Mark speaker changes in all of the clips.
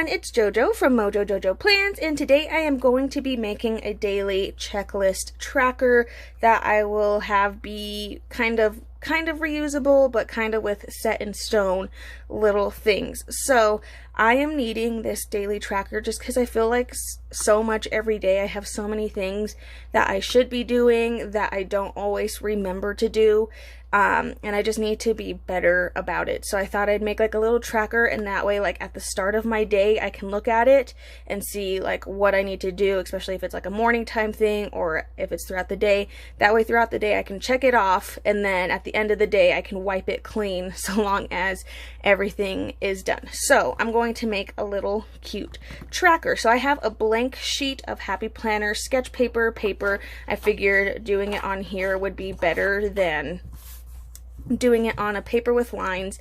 Speaker 1: everyone, it's JoJo from Mojo Jojo Plans, and today I am going to be making a daily checklist tracker that I will have be kind of reusable, but kind of with set in stone little things. So I am needing this daily tracker just because I feel like so much every day. I have so many things that I should be doing that I don't always remember to do. And I just need to be better about it. So I thought I'd make like a little tracker, and that way like at the start of my day I can look at it and see like what I need to do, especially if it's like a morning time thing or if it's throughout the day. That way throughout the day I can check it off, and then at the end of the day I can wipe it clean so long as everything is done. So I'm going to make a little cute tracker. So I have a blank sheet of Happy Planner sketch paper. I figured doing it on here would be better than doing it on a paper with lines,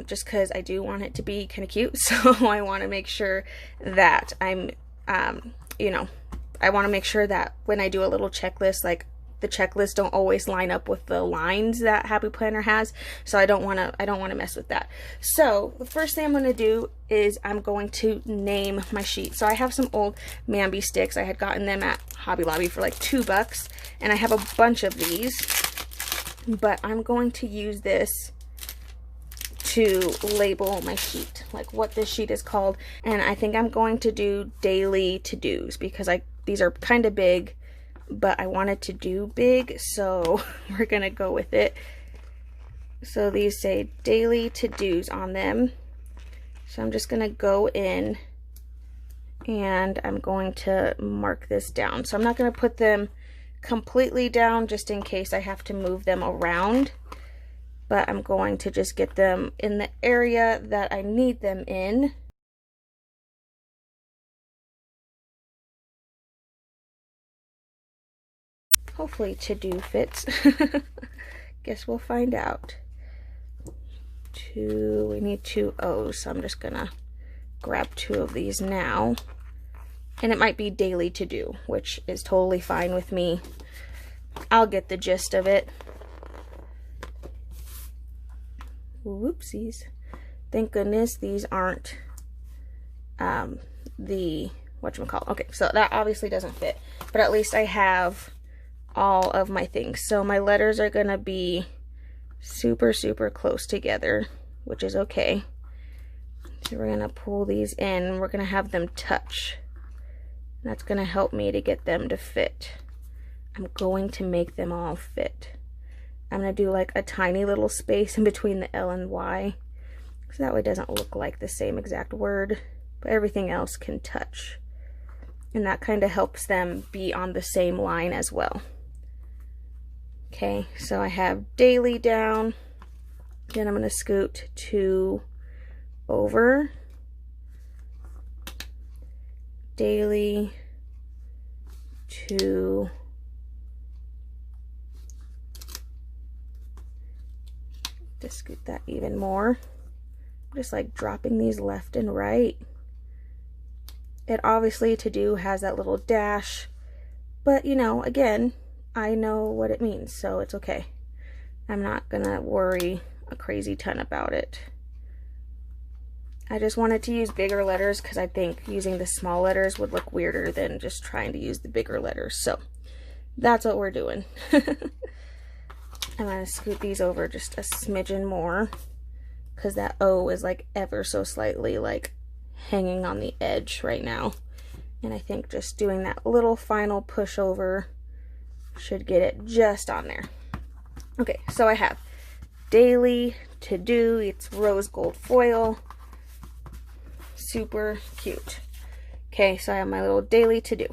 Speaker 1: just because I do want it to be kind of cute. So I want to make sure that I'm I want to make sure that when I do a little checklist, like the checklists don't always line up with the lines that Happy Planner has, so I don't want to mess with that. So the first thing I'm going to do is I'm going to name my sheet. So I have some old MAMBI sticks. I had gotten them at Hobby Lobby for like $2, and I have a bunch of these. But I'm going to use this to label my sheet, like what this sheet is called. And I think I'm going to do daily to-dos because these are kind of big, but I wanted to do big, so we're gonna go with it. So these say daily to-dos on them. So I'm just gonna go in and I'm going to mark this down. So I'm not gonna put them completely down just in case I have to move them around, but I'm going to just get them in the area that I need them in. Hopefully to-do fits. Guess we'll find out. We need 2 O's, so I'm just gonna grab 2 of these now. And it might be daily to do, which is totally fine with me. I'll get the gist of it. Whoopsies. Thank goodness these aren't the whatchamacallit. Okay, so that obviously doesn't fit, but at least I have all of my things. So my letters are gonna be super close together, which is okay. So we're gonna pull these in and we're gonna have them touch. That's going to help me to get them to fit. I'm going to make them all fit. I'm going to do like a tiny little space in between the L and Y, so that way it doesn't look like the same exact word, but everything else can touch. And that kind of helps them be on the same line as well. Okay, so I have daily down. Then I'm going to scoot 2 over. Daily to scoot that even more. I'm just like dropping these left and right. It obviously to do has that little dash, but you know, again, I know what it means, so it's okay. I'm not gonna worry a crazy ton about it. I just wanted to use bigger letters because I think using the small letters would look weirder than just trying to use the bigger letters. So that's what we're doing. I'm going to scoot these over just a smidgen more because that O is like ever so slightly like hanging on the edge right now. And I think just doing that little final push over should get it just on there. Okay, so I have daily to do. It's rose gold foil. Super cute. Okay, so I have my little daily to-do.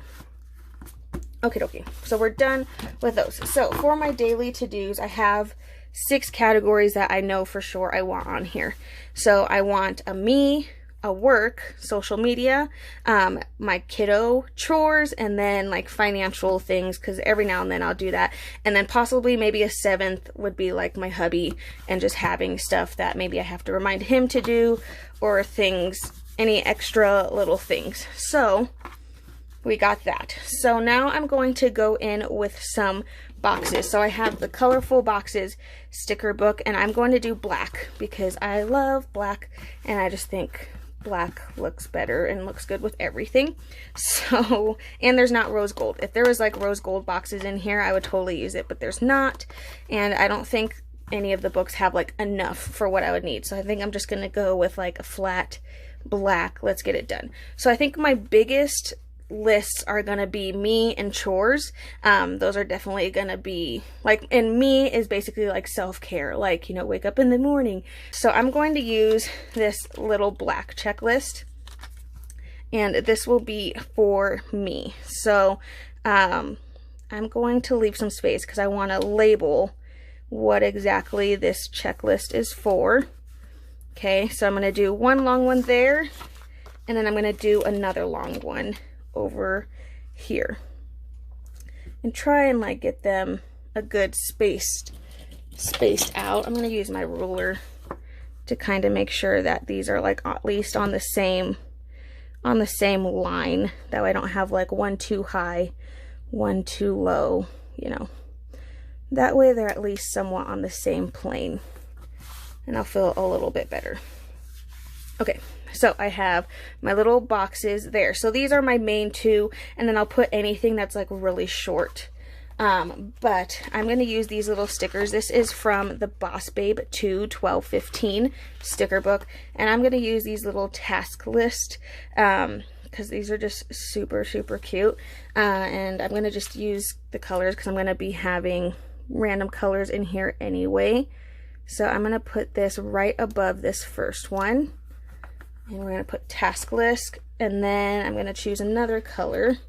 Speaker 1: Okay, so we're done with those. So for my daily to-dos, I have 6 categories that I know for sure I want on here. So I want a me, a work, social media, my kiddo chores, and then like financial things, because every now and then I'll do that. And then possibly maybe a 7th would be like my hubby and just having stuff that maybe I have to remind him to do, or things, any extra little things. So we got that. So now I'm going to go in with some boxes. So I have the colorful boxes sticker book, and I'm going to do black because I love black, and I just think black looks better and looks good with everything. So, and there's not rose gold. If there was like rose gold boxes in here, I would totally use it, but there's not. And I don't think any of the books have like enough for what I would need. So I think I'm just going to go with like a flat black. Let's get it done. So I think my biggest lists are gonna be me and chores. Those are definitely gonna be like, and me is basically like self-care, like, you know, wake up in the morning. So I'm going to use this little black checklist, and this will be for me. So I'm going to leave some space because I want to label what exactly this checklist is for. Okay, so I'm going to do one long one there, and then I'm going to do another long one over here, and try and like get them a good spaced out. I'm going to use my ruler to kind of make sure that these are like at least on the same line, that way I don't have like one too high, one too low, you know. That way they're at least somewhat on the same plane, and I'll feel a little bit better. Okay, so I have my little boxes there. So these are my main two, and then I'll put anything that's like really short. But I'm going to use these little stickers. This is from the Boss Babe 2 1215 sticker book, and I'm going to use these little task list because these are just super cute. And I'm going to just use the colors because I'm going to be having random colors in here anyway. So I'm going to put this right above this first one. And we're going to put task list, and then I'm going to choose another color.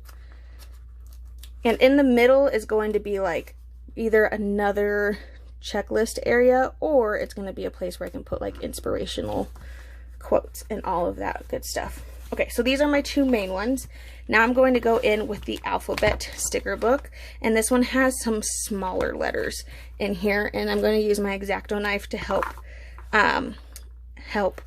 Speaker 1: And in the middle is going to be like either another checklist area, or it's going to be a place where I can put like inspirational quotes and all of that good stuff. Okay, so these are my two main ones. Now I'm going to go in with the alphabet sticker book, and this one has some smaller letters in here, and I'm going to use my X-Acto knife to help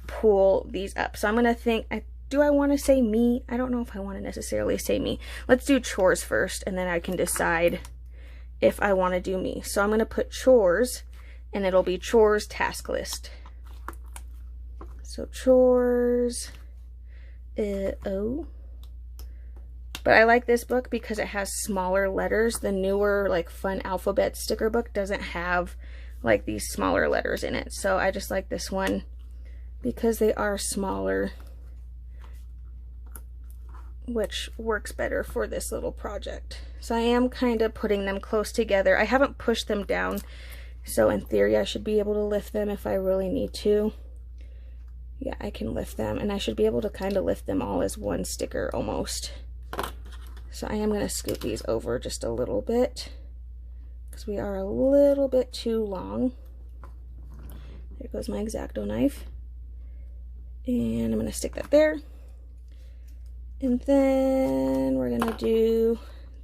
Speaker 1: pull these up. So I'm gonna think, do I want to say me? I don't know if I want to necessarily say me. Let's do chores first, and then I can decide if I want to do me. So I'm gonna put chores, and it'll be chores task list. So chores, oh. But I like this book because it has smaller letters. The newer like fun alphabet sticker book doesn't have like these smaller letters in it. So I just like this one because they are smaller, which works better for this little project. So I am kind of putting them close together. I haven't pushed them down, so in theory I should be able to lift them if I really need to. Yeah, I can lift them, and I should be able to kind of lift them all as one sticker almost. So I am going to scoot these over just a little bit because we are a little bit too long. There goes my X-Acto knife. And I'm going to stick that there. And then we're going to do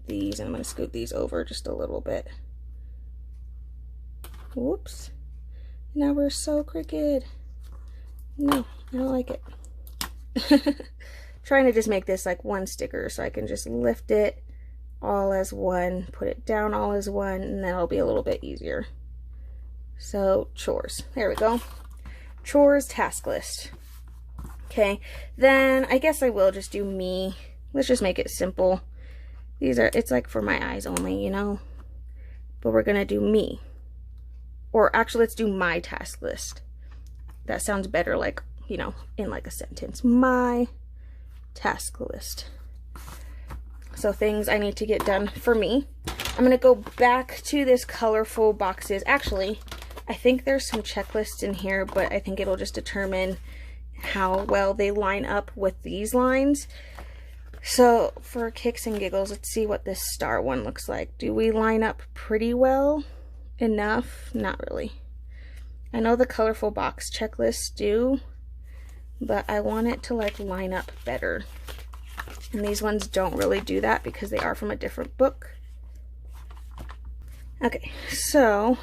Speaker 1: these, and I'm going to scoot these over just a little bit. Whoops. Now we're so crooked. No, I don't like it. Trying to just make this like one sticker so I can just lift it all as one, put it down all as one, and then it'll be a little bit easier. So chores, there we go. Chores task list. Okay, then I guess I will just do me. Let's just make it simple. These are, it's like for my eyes only, you know, but we're gonna do me. Or actually, let's do my task list. That sounds better, like, you know, in like a sentence. My task list. So things I need to get done for me. I'm gonna go back to this colorful boxes. Actually, I think there's some checklists in here, but I think it'll just determine how well they line up with these lines. So for kicks and giggles, let's see what this star one looks like. Do we line up pretty well? Enough? Not really. I know the colorful box checklists do, but I want it to like line up better. And these ones don't really do that because they are from a different book. Okay, so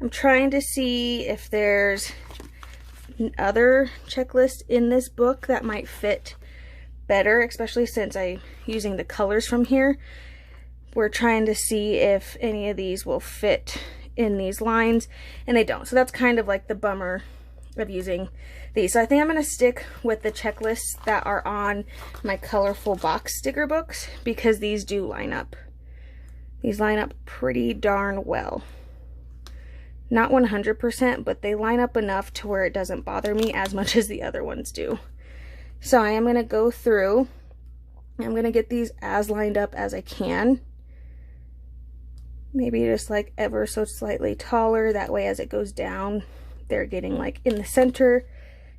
Speaker 1: I'm trying to see if there's other checklists in this book that might fit better, especially since I'm using the colors from here. We're trying to see if any of these will fit in these lines, and they don't. So that's kind of like the bummer of using these. So I think I'm going to stick with the checklists that are on my colorful box sticker books, because these do line up. These line up pretty darn well. Not 100%, but they line up enough to where it doesn't bother me as much as the other ones do. So I am going to go through, I'm going to get these as lined up as I can. Maybe just like ever so slightly taller, that way as it goes down, they're getting like in the center.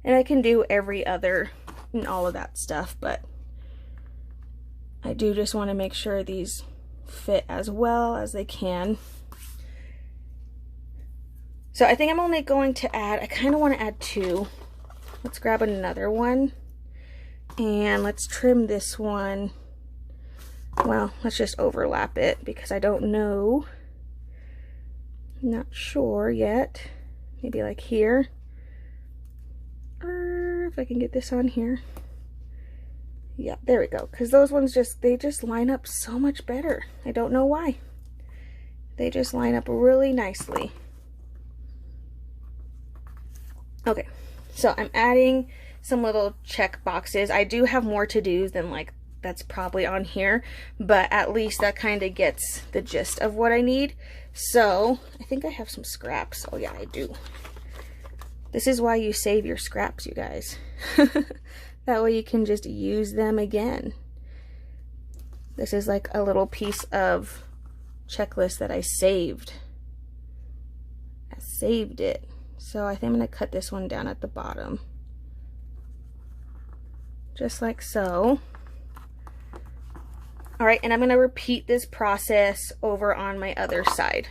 Speaker 1: And I can do every other and all of that stuff, but I do just want to make sure these fit as well as they can. So I think I'm only going to add, I kind of want to add 2. Let's grab another one and let's trim this one. Well, let's just overlap it because I don't know. Not sure yet. Maybe like here. Or if I can get this on here. Yeah, there we go. Because those ones they just line up so much better. I don't know why. They just line up really nicely. Okay, so I'm adding some little check boxes. I do have more to-dos than like that's probably on here, but at least that kind of gets the gist of what I need. So I think I have some scraps. Oh yeah, I do. This is why you save your scraps, you guys. That way you can just use them again. This is like a little piece of checklist that I saved. I saved it. So I think I'm going to cut this one down at the bottom. Just like so. Alright, and I'm going to repeat this process over on my other side.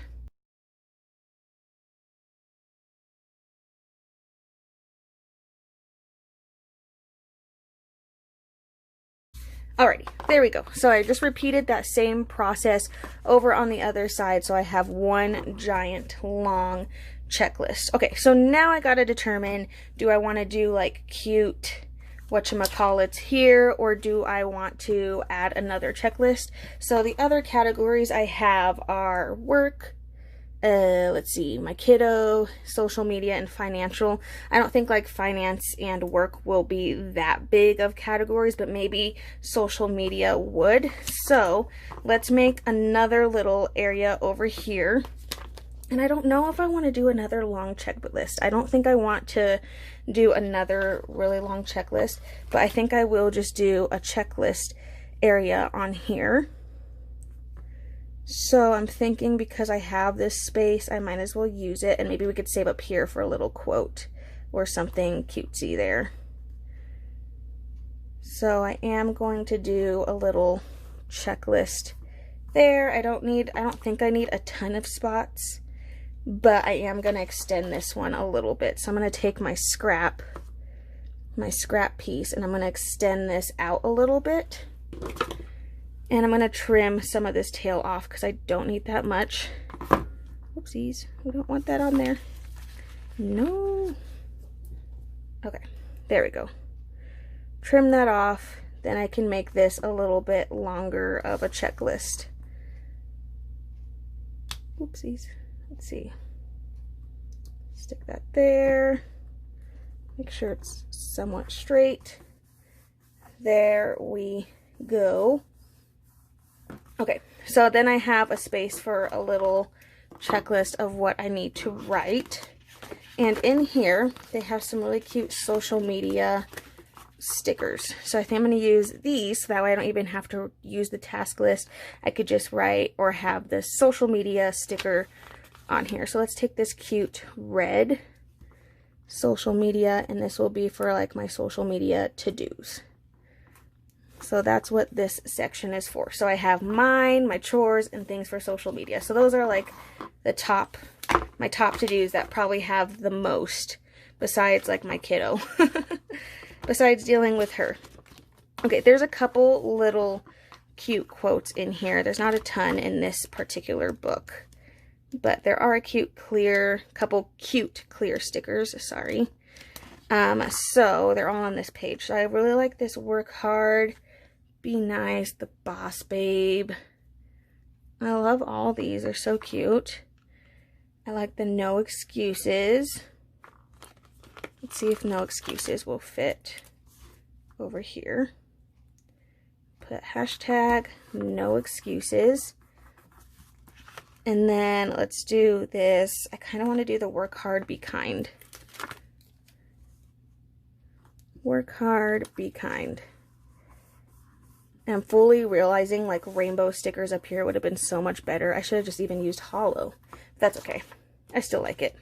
Speaker 1: Alrighty, there we go. So I just repeated that same process over on the other side, so I have one giant long checklist. Okay, so now I gotta determine, do I want to do like cute whatchamacallits here, or do I want to add another checklist? So the other categories I have are work, let's see, my kiddo, social media, and financial. I don't think like finance and work will be that big of categories, but maybe social media would. So let's make another little area over here. And I don't know if I want to do another long checklist. I don't think I want to do another really long checklist, but I think I will just do a checklist area on here. So I'm thinking, because I have this space, I might as well use it, and maybe we could save up here for a little quote or something cutesy there. So I am going to do a little checklist there. I don't think I need a ton of spots, but I am going to extend this one a little bit. So I'm going to take my scrap piece, and I'm going to extend this out a little bit. And I'm going to trim some of this tail off because I don't need that much. Whoopsies. We don't want that on there. No. Okay. There we go. Trim that off. Then I can make this a little bit longer of a checklist. Whoopsies. Let's see. Stick that there. Make sure it's somewhat straight. There we go. Okay, so then I have a space for a little checklist of what I need to write. And in here, they have some really cute social media stickers. So I think I'm going to use these, so that way I don't even have to use the task list. I could just write or have the social media sticker on here. So let's take this cute red social media, and this will be for like my social media to-dos. So that's what this section is for. So I have mine, my chores, and things for social media. So those are like my top to-dos that probably have the most, besides like my kiddo, besides dealing with her. Okay, there's a couple little cute quotes in here. There's not a ton in this particular book, but there are a couple cute clear stickers, sorry. So they're all on this page. So I really like this work hard, be nice, the boss babe. I love all these. They're so cute. I like the no excuses. Let's see if no excuses will fit over here. Put hashtag no excuses. And then let's do this. I kind of want to do the work hard, be kind. Work hard, be kind. And I'm fully realizing like rainbow stickers up here would have been so much better. I should have just even used hollow. But that's okay. I still like it.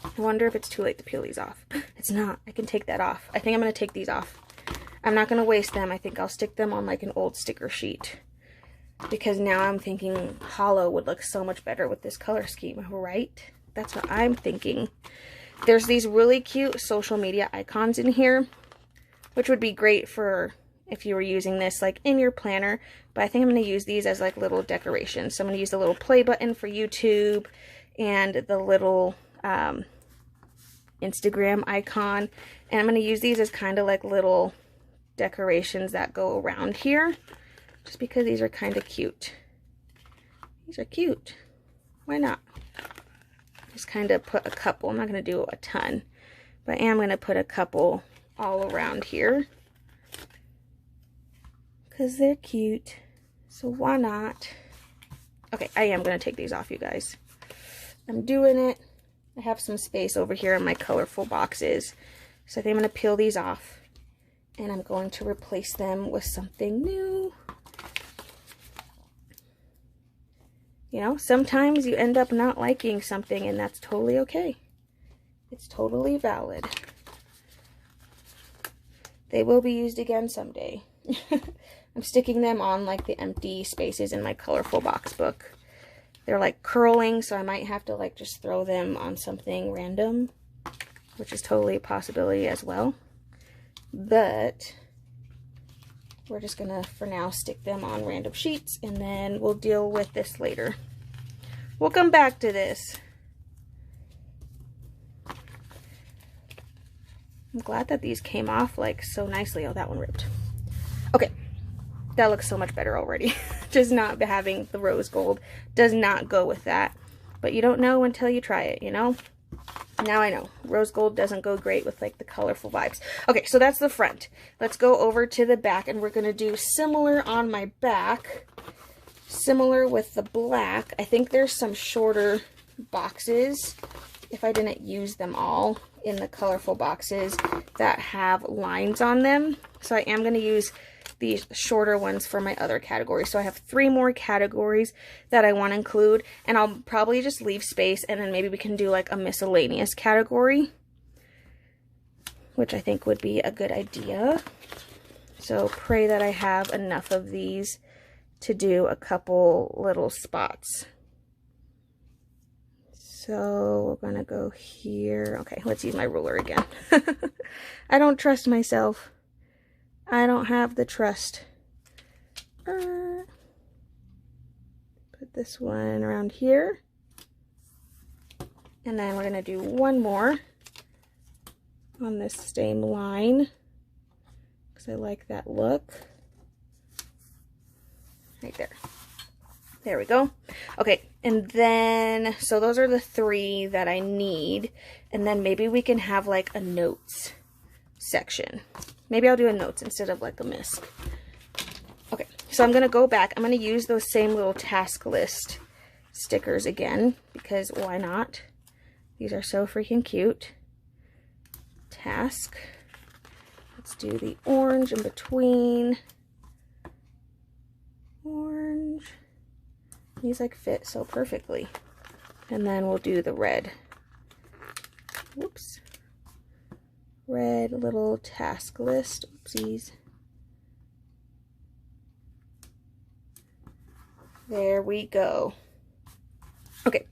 Speaker 1: I wonder if it's too late to peel these off. It's not. I can take that off. I think I'm going to take these off. I'm not going to waste them. I think I'll stick them on like an old sticker sheet. Because now I'm thinking hollow would look so much better with this color scheme, right? That's what I'm thinking. There's these really cute social media icons in here, which would be great for if you were using this like in your planner. But I think I'm going to use these as like little decorations. So I'm going to use the little play button for YouTube and the little Instagram icon. And I'm going to use these as kind of like little decorations that go around here. Just because these are kind of cute. These are cute. Why not? Just kind of put a couple. I'm not going to do a ton. But I am going to put a couple all around here. Because they're cute. So why not? Okay, I am going to take these off, you guys. I'm doing it. I have some space over here in my colorful boxes. So I think I'm going to peel these off. And I'm going to replace them with something new. You know, sometimes you end up not liking something and that's totally okay. It's totally valid. They will be used again someday. I'm sticking them on like the empty spaces in my colorful box book. They're like curling, so I might have to like just throw them on something random, which is totally a possibility as well. But we're just gonna, for now, stick them on random sheets, and then we'll deal with this later. We'll come back to this. I'm glad that these came off like so nicely. Oh, that one ripped. Okay, that looks so much better already. Just not having the rose gold does not go with that. But you don't know until you try it, you know? Now I know. Rose gold doesn't go great with like the colorful vibes. Okay, so that's the front. Let's go over to the back, and we're going to do similar on my back. Similar with the black. I think there's some shorter boxes, if I didn't use them all in the colorful boxes, that have lines on them. So I am going to use these shorter ones for my other categories. So I have 3 more categories that I want to include, and I'll probably just leave space, and then maybe we can do like a miscellaneous category, which I think would be a good idea. So pray that I have enough of these to do a couple little spots. So we're gonna go here. Okay, let's use my ruler again. I don't trust myself. I don't have the trust. Put this one around here. And then we're going to do one more on this same line, because I like that look. Right there. There we go. Okay, and then, so those are the 3 that I need. And then maybe we can have like a notes section. Maybe I'll do a notes instead of like a misc. Okay, so I'm going to go back. I'm going to use those same little task list stickers again, because why not? These are so freaking cute. Task. Let's do the orange in between. Orange. These like fit so perfectly. And then we'll do the red. Whoops. Red little task list. Oopsies. There we go. Okay.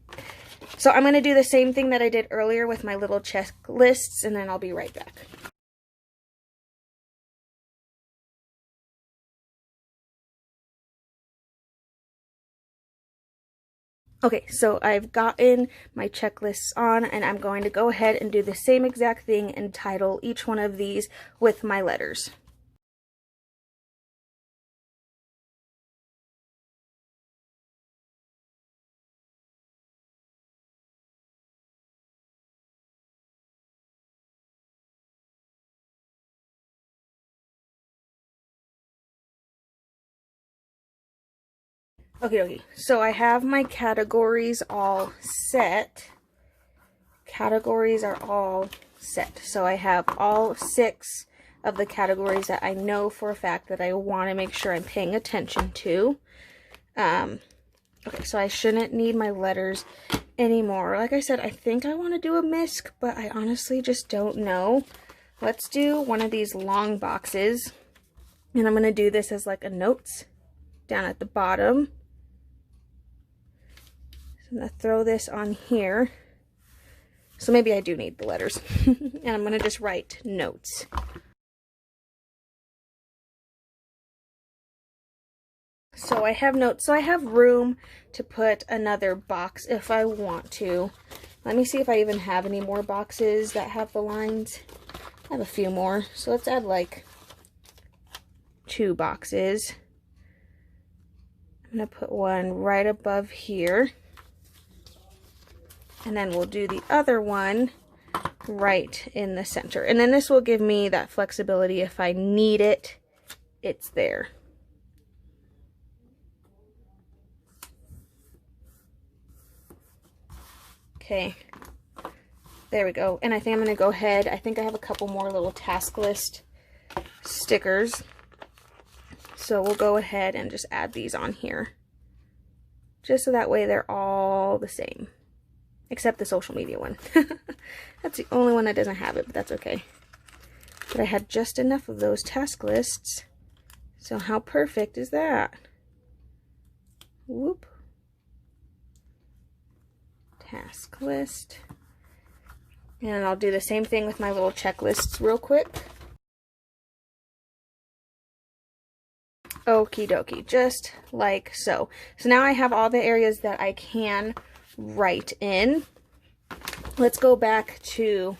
Speaker 1: So I'm going to do the same thing that I did earlier with my little checklists, and then I'll be right back. Okay, so I've gotten my checklists on, and I'm going to go ahead and do the same exact thing and title each one of these with my letters. Okay, so I have my categories all set. Categories are all set. So I have all 6 of the categories that I know for a fact that I want to make sure I'm paying attention to. Okay, so I shouldn't need my letters anymore. Like I said, I think I want to do a MISC, but I honestly just don't know. Let's do one of these long boxes. And I'm going to do this as like a notes down at the bottom. So I'm going to throw this on here. So maybe I do need the letters. And I'm going to just write notes. So I have notes. So I have room to put another box if I want to. Let me see if I even have any more boxes that have the lines. I have a few more. So let's add like 2 boxes. I'm going to put one right above here. And then we'll do the other one right in the center. And then this will give me that flexibility. If I need it, it's there. Okay, there we go. And I think I'm going to go ahead. I think I have a couple more little task list stickers. So we'll go ahead and just add these on here. Just so that way they're all the same. Except the social media one. That's the only one that doesn't have it, but that's okay. But I had just enough of those task lists. So how perfect is that? Whoop. Task list. And I'll do the same thing with my little checklists real quick. Okie dokie, just like so. So now I have all the areas that I can write in. Let's go back to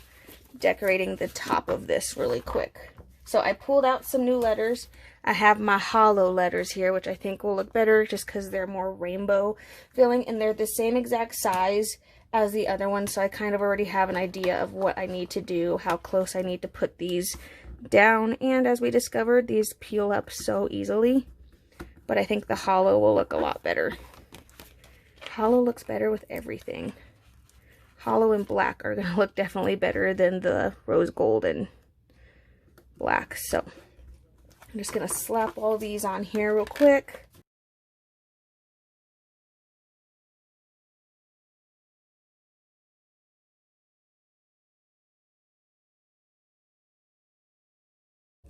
Speaker 1: decorating the top of this really quick. So I pulled out some new letters. I have my hollow letters here, which I think will look better just because they're more rainbow feeling, and they're the same exact size as the other one, so I kind of already have an idea of what I need to do, how close I need to put these down. And as we discovered, these peel up so easily, but I think the hollow will look a lot better. Hollow looks better with everything. Hollow and black are going to look definitely better than the rose gold and black. So I'm just going to slap all these on here real quick.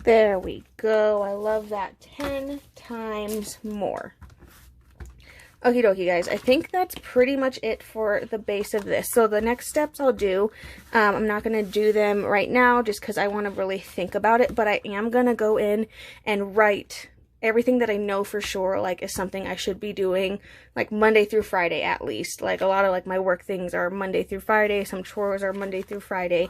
Speaker 1: There we go. I love that 10 times more. Okie dokie, guys. I think that's pretty much it for the base of this. So the next steps I'll do, I'm not going to do them right now just because I want to really think about it, but I am going to go in and write everything that I know for sure, like, is something I should be doing, like, Monday through Friday at least. Like, a lot of, like, my work things are Monday through Friday. Some chores are Monday through Friday.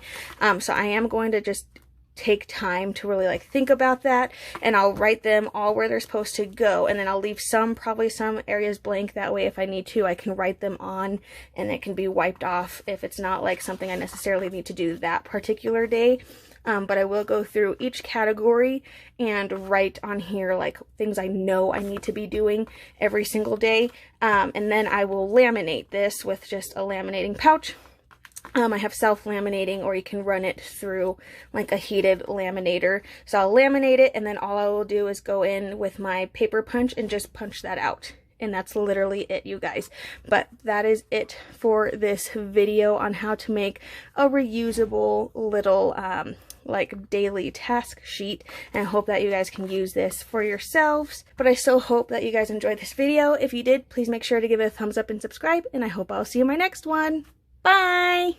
Speaker 1: So I am going to just take time to really like think about that, and I'll write them all where they're supposed to go, and then I'll leave probably some areas blank. That way if I need to, I can write them on and it can be wiped off if it's not like something I necessarily need to do that particular day. But I will go through each category and write on here like things I know I need to be doing every single day, and then I will laminate this with just a laminating pouch. I have self-laminating, or you can run it through like a heated laminator. So I'll laminate it, and then all I will do is go in with my paper punch and just punch that out. And that's literally it, you guys. But that is it for this video on how to make a reusable little like daily task sheet, and I hope that you guys can use this for yourselves. But I so hope that you guys enjoyed this video. If you did, please make sure to give it a thumbs up and subscribe, and I hope I'll see you in my next one. Bye!